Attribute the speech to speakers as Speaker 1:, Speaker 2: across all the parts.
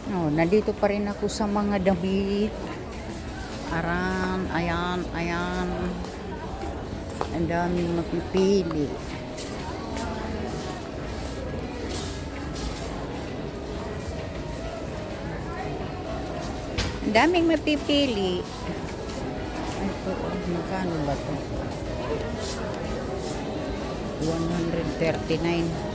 Speaker 1: Oh, nandito pa rin ako sa mga damit. Ayan, ayan. Ang daming mapipili. Ang daming mapipili. Ito, magkano ba ito? 139.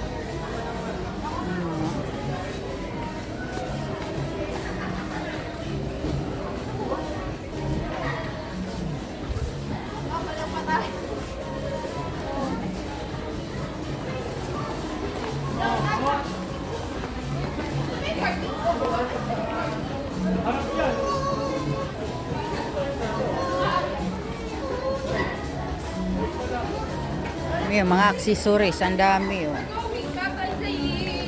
Speaker 1: Yung mga accessories, ang dami oh.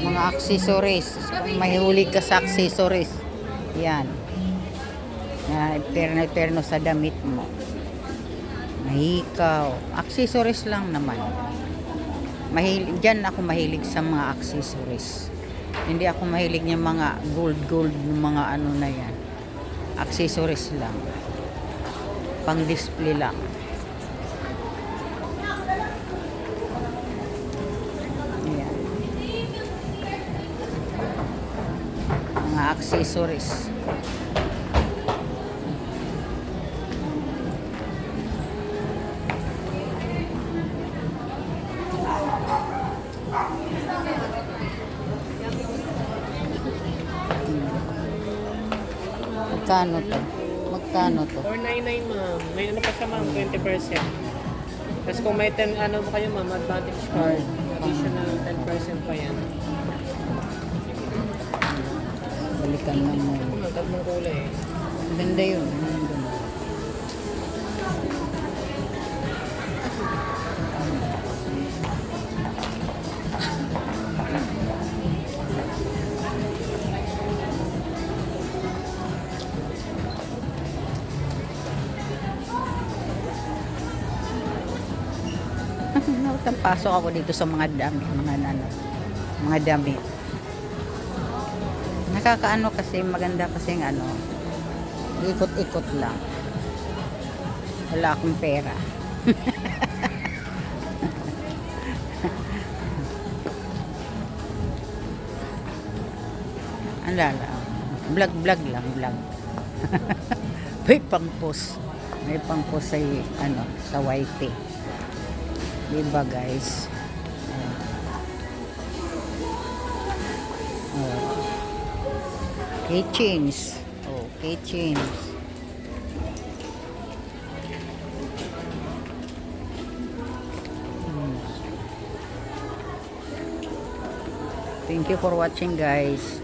Speaker 1: Mga accessories. Kung mahihulig ka sa accessories, yan. Perno sa damit mo. Mahikaw. Accessories lang naman. Diyan ako mahilig sa mga accessories. Hindi ako mahilig ng mga gold ng mga ano na yan. Accessories lang. Pang display lang. Yan. Mga accessories. Magkano to? Magkano to?
Speaker 2: 499 ma'am. May ano pa siya ma'am, 20%. Tapos kung may 10 ano pa kayo ma'am, advantage card, additional 10% pa yan.
Speaker 1: Balikan na mo.
Speaker 2: Ang tatlong kulay eh.
Speaker 1: Ganda yun. Pasok ako dito sa mga dami, mga dami. Nakakaano kasi, maganda kasi ng ano, ikot-ikot lang. Wala akong pera. Ang lala. Vlog lang, vlog. May pang-post. May pang-post sa, ano, sa YT. Diba guys? Oh. Keychains. Oh, keychains. Thank you for watching guys.